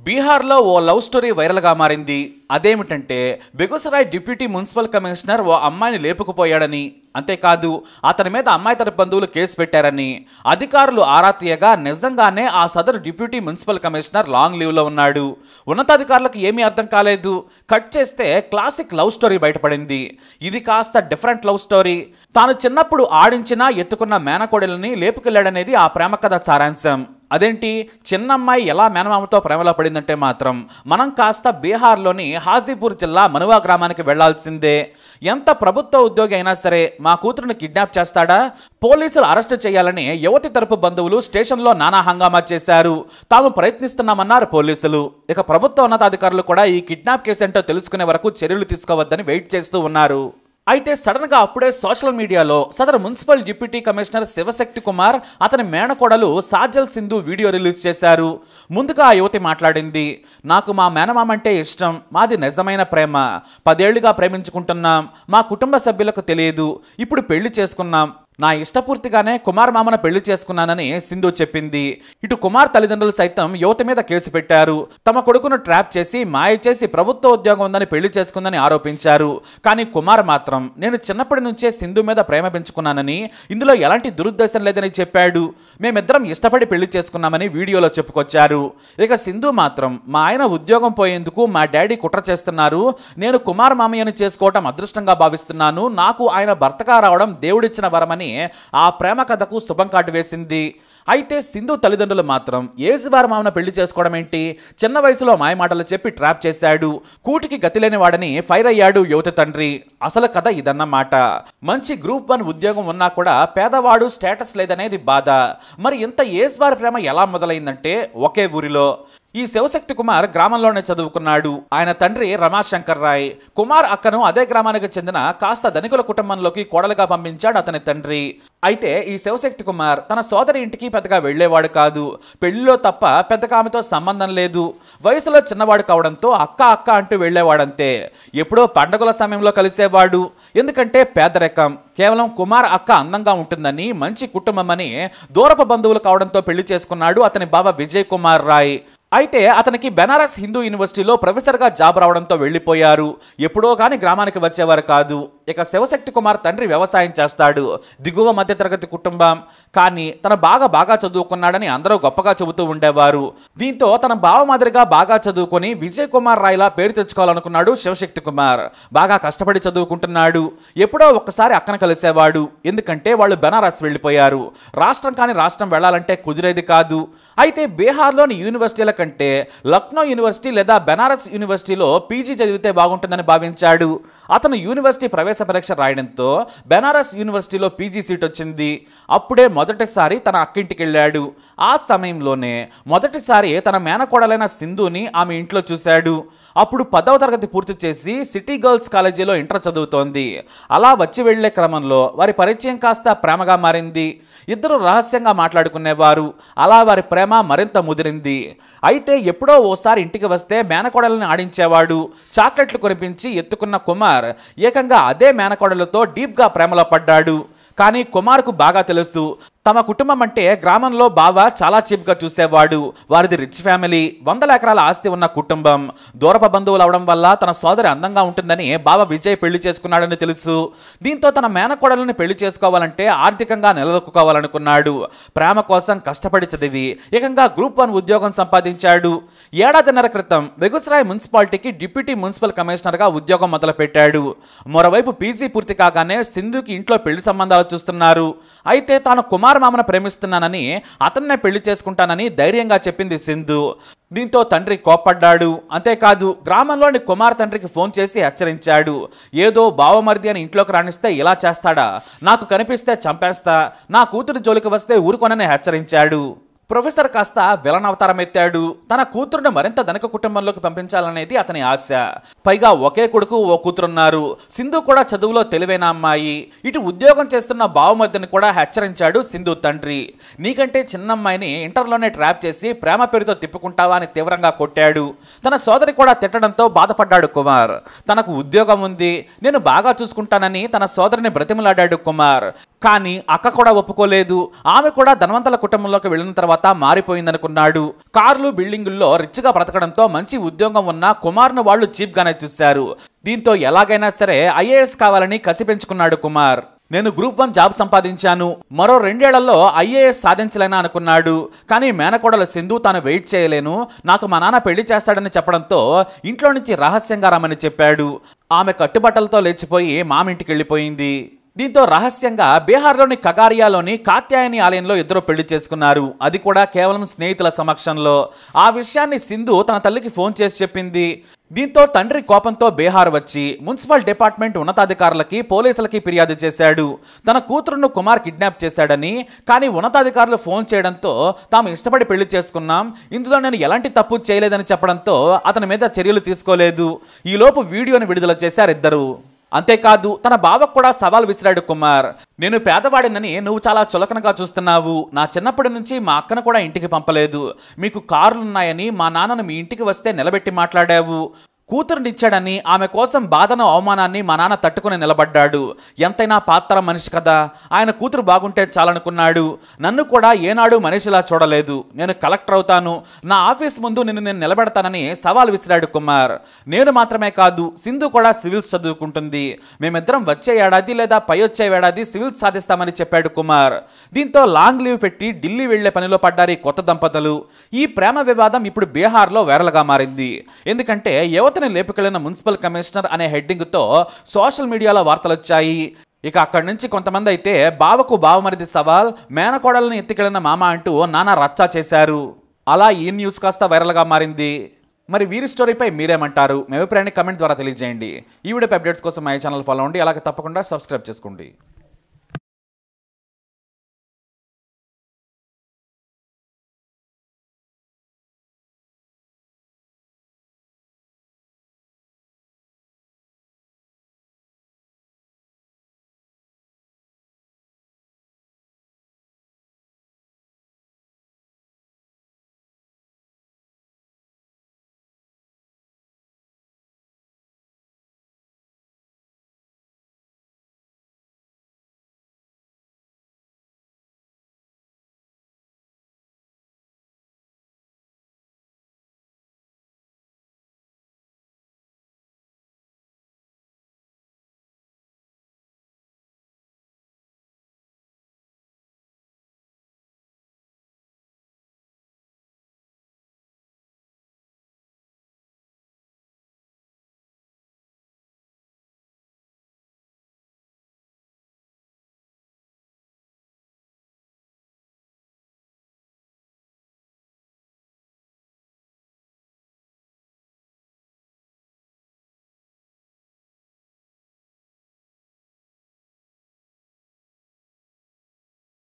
బీహార్లో ఓ love story వైరల్గా మారింది. అదేమిటంటే బెగుసరాయ్ డిప్యూటీ మున్సిపల్ కమిషనర్ ఓ అమ్మాయిని లేపుకుపోయాడని, అంతేకాదు అతని మీద అమ్మాయి తరపు బంధువులు కేసు పెట్టారని అధికారులు ఆరా తీయగా నిజంగానే ఆ సదరు డిప్యూటీ మున్సిపల్ కమిషనర్ లాంగ్ లీవ్లో ఉన్నాడు. ఉన్నతాధికారులకు ఏమీ అర్థం కాలేదు. కట్ చేస్తే క్లాసిక్ లవ్ స్టోరీ బయటపడింది. ఇది కాస్త డిఫరెంట్ లవ్ స్టోరీ. తాను చిన్నప్పుడు ఆడించినా ఎత్తుకున్న మేనకోడలిని లేపుకెళ్లాడనేది ఆ ప్రేమ కథ సారాంశం. అదేంటి, చిన్నమ్మాయి ఎలా మేనమామతో ప్రేమలో పడిందంటే మాత్రం మనం కాస్త బీహార్లోని హాజీపూర్ జిల్లా మనువా గ్రామానికి వెళ్లాల్సిందే. ఎంత ప్రభుత్వ ఉద్యోగి అయినా సరే మా కూతురుని కిడ్నాప్ చేస్తాడా? పోలీసులు అరెస్టు చేయాలని యువతి తరపు బంధువులు స్టేషన్లో నానా హంగామా చేశారు. తాము ప్రయత్నిస్తున్నామన్నారు పోలీసులు. ఇక ప్రభుత్వ ఉన్నతాధికారులు కూడా ఈ కిడ్నాప్ కేసు ఏంటో తెలుసుకునే వరకు చర్యలు తీసుకోవద్దని వెయిట్ చేస్తూ ఉన్నారు. అయితే సడన్ గా అప్పుడే సోషల్ మీడియాలో సదరు municipal deputy commissioner Shivashakti Kumar, అతని మేనకోడలు సాజల్ సింధు వీడియో రిలీజ్ చేశారు. ముందుగా ఆ యువతి మాట్లాడింది. నాకు మా మేనమామ అంటే ఇష్టం. మాది నిజమైన ప్రేమ. 10 ఏళ్లుగా ప్రేమించుకుంటున్నాం. మా కుటుంబ సభ్యులకు తెలియదు. ఇప్పుడు పెళ్లి చేసుకున్నాం. నా ఇష్టపూర్తిగానే కుమార్ మామను పెళ్లి చేసుకున్నానని సింధు చెప్పింది. ఇటు కుమార్ తల్లిదండ్రులు సైతం యువతి మీద కేసు పెట్టారు. తమ కొడుకును ట్రాప్ చేసి మాయ చేసి ప్రభుత్వ ఉద్యోగం ఉందని పెళ్లి చేసుకుందని ఆరోపించారు. కానీ కుమార్ మాత్రం నేను చిన్నప్పటి నుంచే సింధు మీద ప్రేమ పెంచుకున్నానని, ఇందులో ఎలాంటి దురుద్దేశం లేదని చెప్పాడు. మేమిద్దరం ఇష్టపడి పెళ్లి చేసుకున్నామని వీడియోలో చెప్పుకొచ్చారు. ఇక సింధు మాత్రం మా ఆయన ఉద్యోగం పోయేందుకు మా డాడీ కుట్ర చేస్తున్నారు. నేను కుమార్ మామయ్యను చేసుకోవటం అదృష్టంగా భావిస్తున్నాను. నాకు ఆయన భర్తగా రావడం దేవుడిచ్చిన వరమని ఆ ప్రేమ కథకు శుభం కార్డు వేసింది. అయితే సింధు తల్లిదండ్రులు మాత్రం ఏజ్ బార్ మామను పెళ్లి చేసుకోవడం ఏంటి, చిన్న వయసులో మాయమాటలు చెప్పి ట్రాప్ చేశాడు, కూటికి గతిలేని వాడని ఫైర్ అయ్యాడు యువతి తండ్రి. అసలు కథ ఇదన్నమాట. మంచి గ్రూప్ 1 ఉద్యోగం ఉన్నా కూడా పేదవాడు, స్టేటస్ లేదనేది బాధ. మరి ఇంత ఏజ్ బార్ ప్రేమ ఎలా మొదలైందంటే ఒకే ఊరిలో ఈ శివశక్తి కుమార్ గ్రామంలోనే చదువుకున్నాడు. ఆయన తండ్రి రమాశంకర్ రాయ్. కుమార్ అక్కను అదే గ్రామానికి చెందిన కాస్త ధనికుల కుటుంబంలోకి కోడలుగా పంపించాడు అతని తండ్రి. అయితే ఈ శివశక్తి కుమార్ తన సోదరి ఇంటికి పెద్దగా వెళ్లేవాడు కాదు. పెళ్లిలో తప్ప పెద్దగా ఆమెతో సంబంధం లేదు. వయసులో చిన్నవాడు కావడంతో అక్క అక్క అంటూ వెళ్లేవాడంతే. ఎప్పుడో పండగల సమయంలో కలిసేవాడు. ఎందుకంటే పేదరికం, కేవలం కుమార్ అక్క అందంగా ఉంటుందని, మంచి కుటుంబమని దూరపు బంధువులు కావడంతో పెళ్లి చేసుకున్నాడు అతని బావ విజయ్ కుమార్ రాయ్. అయితే అతనికి బెనారస్ హిందూ యూనివర్సిటీలో ప్రొఫెసర్గా జాబ్ రావడంతో వెళ్లిపోయారు. ఎప్పుడో కానీ గ్రామానికి వచ్చేవారు కాదు. ఇక శివశక్తి కుమార్ తండ్రి వ్యవసాయం చేస్తాడు. దిగువ మధ్యతరగతి కుటుంబం. కానీ తన బాగా చదువుకున్నాడని అందరూ గొప్పగా చెబుతూ ఉండేవారు. దీంతో తన బావ మాదిరిగా బాగా చదువుకొని విజయ్ కుమార్ రాయ్లా పేరు తెచ్చుకోవాలనుకున్నాడు శివశక్తి కుమార్. బాగా కష్టపడి చదువుకుంటున్నాడు. ఎప్పుడో ఒక్కసారి అక్కను కలిసేవాడు. ఎందుకంటే వాళ్ళు బెనారస్ వెళ్లిపోయారు. రాష్ట్రం కాని రాష్ట్రం వెళ్లాలంటే కుదిరేది కాదు. అయితే బీహార్లోని యూనివర్సిటీల కంటే లక్నో యూనివర్సిటీ లేదా బెనారస్ యూనివర్సిటీలో పీజీ చదివితే బాగుంటుందని భావించాడు. అతను యూనివర్సిటీ ప్రవేశ పరీక్ష రాయడంతో బెనారస్ యూనివర్సిటీలో పీజీ సీట్ వచ్చింది. అప్పుడే మొదటిసారి తన అక్కింటికి వెళ్ళాడు. ఆ సమయంలోనే మొదటిసారి తన మేనకోడలైన సింధుని ఆమె ఇంట్లో చూశాడు. అప్పుడు 10వ తరగతి పూర్తి చేసి సిటీ గర్ల్స్ కాలేజీలో ఇంటర్ చదువుతోంది. అలా వచ్చి వెళ్లే క్రమంలో వారి పరిచయం కాస్త ప్రేమగా మారింది. ఇద్దరు రహస్యంగా మాట్లాడుకునేవారు. అలా వారి ప్రేమ మరింత ముదిరింది. అయితే ఎప్పుడో ఓసారి ఇంటికి వస్తే మేనకోడలను ఆడించేవాడు. చాక్లెట్లు కొనిపించి ఎత్తుకున్న కుమార్ ఏకంగా అదే మేనకోడలతో డీప్గా ప్రేమలో పడ్డాడు. కానీ కుమార్కు బాగా తెలుసు, తమ కుటుంబం అంటే గ్రామంలో బావ చాలా చీప్గా చూసేవాడు. వారిది రిచ్ ఫ్యామిలీ, 100 ఎకరాల ఆస్తి ఉన్న కుటుంబం. దూరప బంధువులు అవడం వల్ల తన సోదరి అందంగా ఉంటుందని బావ విజయ్ పెళ్లి చేసుకున్నాడని తెలుసు. దీంతో తన మేనకోడలను పెళ్లి చేసుకోవాలంటే ఆర్థికంగా నిలదొక్కుకోవాలనుకున్నాడు. ప్రేమ కోసం కష్టపడి చదివి ఏకంగా గ్రూప్ 1 ఉద్యోగం సంపాదించాడు. ఏడాదిన్నర క్రితం బెగుసరాయ్ మున్సిపాలిటీకి డిప్యూటీ మున్సిపల్ కమిషనర్గా ఉద్యోగం మొదలుపెట్టాడు. మరోవైపు పీజీ పూర్తి కాగానే సింధుకి ఇంట్లో పెళ్లి సంబంధాలు చూస్తున్నారు. అయితే తాను కుమార్ మామను ప్రేమిస్తున్నానని, అతన్నే పెళ్లి చేసుకుంటానని ధైర్యంగా చెప్పింది సింధు. దీంతో తండ్రి కోప్పడ్డాడు. అంతేకాదు గ్రామంలోని కుమార్ తండ్రికి ఫోన్ చేసి హెచ్చరించాడు. ఏదో బావమరిది అని ఇంట్లోకి రాణిస్తే ఇలా చేస్తాడా? నాకు కనిపిస్తే చంపేస్తా. నా కూతురు జోలికి వస్తే ఊరుకోనని హెచ్చరించాడు. ప్రొఫెసర్ కాస్త విలన్ అవతారం ఎత్తాడు. తన కూతురును మరింత ధనిక కుటుంబంలోకి పంపించాలనేది అతని ఆశ. పైగా ఒకే కొడుకు ఓ కూతురున్నారు. సింధు కూడా చదువులో తెలివైన అమ్మాయి. ఇటు ఉద్యోగం చేస్తున్న బావమర్దిని కూడా హెచ్చరించాడు సింధు తండ్రి. నీకంటే చిన్నమ్మాయిని ఇంటర్లోనే ట్రాప్ చేసి ప్రేమ పేరుతో తిప్పుకుంటావా అని తీవ్రంగా కొట్టాడు. తన సోదరి కూడా తిట్టడంతో బాధపడ్డాడు కుమార్. తనకు ఉద్యోగం ఉంది, నేను బాగా చూసుకుంటానని తన సోదరిని బ్రతిమలాడాడు కుమార్. కానీ అక్క కూడా ఒప్పుకోలేదు. ఆమె కూడా ధనవంతుల కుటుంబంలోకి వెళ్ళిన తర్వాత మారిపోయిందనుకున్నాడు. కార్లు బిల్డింగుల్లో రిచ్గా బ్రతకడంతో మంచి ఉద్యోగం ఉన్న కుమార్ను వాళ్ళు చీప్ గానే చూశారు. దీంతో ఎలాగైనా సరే ఐఏఎస్ కావాలని కసి పెంచుకున్నాడు కుమార్. నేను గ్రూప్ 1 జాబ్ సంపాదించాను, మరో 2 ఏళ్లలో ఐఏఎస్ సాధించలేనా అనుకున్నాడు. కానీ మేనకోడలు సింధు తాను వెయిట్ చేయలేను, నాకు మా నాన్న పెళ్లి చేస్తాడని చెప్పడంతో ఇంట్లో నుంచి రహస్యంగా రమ్మని చెప్పాడు. ఆమె కట్టుబట్టలతో లేచిపోయి మామింటికి వెళ్ళిపోయింది. దీంతో రహస్యంగా బీహార్లోని కగారియాలోని కాత్యాయని ఆలయంలో ఇద్దరు పెళ్లి చేసుకున్నారు. అది కూడా కేవలం స్నేహితుల సమక్షంలో. ఆ విషయాన్ని సింధు తన తల్లికి ఫోన్ చేసి చెప్పింది. దీంతో తండ్రి కోపంతో బీహార్ వచ్చి మున్సిపల్ డిపార్ట్మెంట్ ఉన్నతాధికారులకి పోలీసులకి ఫిర్యాదు చేశాడు. తన కూతురును కుమార్ కిడ్నాప్ చేశాడని. కానీ ఉన్నతాధికారులు ఫోన్ చేయడంతో తాము ఇష్టపడి పెళ్లి చేసుకున్నాం, ఇందులో నేను ఎలాంటి తప్పు చేయలేదని చెప్పడంతో అతని మీద చర్యలు తీసుకోలేదు. ఈలోపు వీడియోని విడుదల చేశారు ఇద్దరు. అంతేకాదు తన బావకు కూడా సవాల్ విసిరాడు కుమార్. నేను పేదవాడినని నువ్వు చాలా చులకనగా చూస్తున్నావు, నా చిన్నప్పటి నుంచి మా అక్కను కూడా ఇంటికి పంపలేదు, మీకు కార్లున్నాయని మా నాన్నను మీ ఇంటికి వస్తే నిలబెట్టి మాట్లాడావు, కూతురునిచ్చాడని ఆమె కోసం బాధను అవమానాన్ని మా నాన్న తట్టుకుని నిలబడ్డాడు. ఎంతైనా పాత్ర మనిషి కదా, ఆయన కూతురు బాగుంటే చాలనుకున్నాడు. నన్ను కూడా ఏనాడు మనిషిలా చూడలేదు. నేను కలెక్టర్ అవుతాను, నా ఆఫీస్ ముందు నేను నిలబెడతానని సవాల్ విసిరాడు కుమార్. నేను మాత్రమే కాదు, సింధు కూడా సివిల్స్ చదువుకుంటుంది, మేమిద్దరం వచ్చే ఏడాది లేదా పై వచ్చే ఏడాది సివిల్స్ సాధిస్తామని చెప్పాడు కుమార్. దీంతో లాంగ్ లీవ్ పెట్టి ఢిల్లీ వెళ్లే పనిలో పడ్డారు ఈ కొత్త దంపతులు. ఈ ప్రేమ వివాదం ఇప్పుడు బీహార్లో వైరల్గా మారింది. ఎందుకంటే యువత లేపుకెళ్లిన మున్సిపల్ కమిషనర్ అనే హెడ్డింగ్ తో సోషల్ మీడియాలో వార్తలు వచ్చాయి. ఇక అక్కడి నుంచి కొంతమంది అయితే బావకు బావమరిది సవాల్, మేనకోడలను ఎత్తికెళ్లిన మామ అంటూ నానా రచ్చా చేశారు. అలా ఈ న్యూస్ కాస్త వైరల్గా మారింది. మరి వీరి స్టోరీపై మీరేమంటారు? మీ అభిప్రాయాన్ని కమెంట్ ద్వారా తెలియజేయండి. ఈ వీడియో అప్డేట్స్ కోసం మా ఛానల్ ఫాలో అవ్వండి, అలాగే తప్పకుండా సబ్స్క్రైబ్ చేసుకోండి.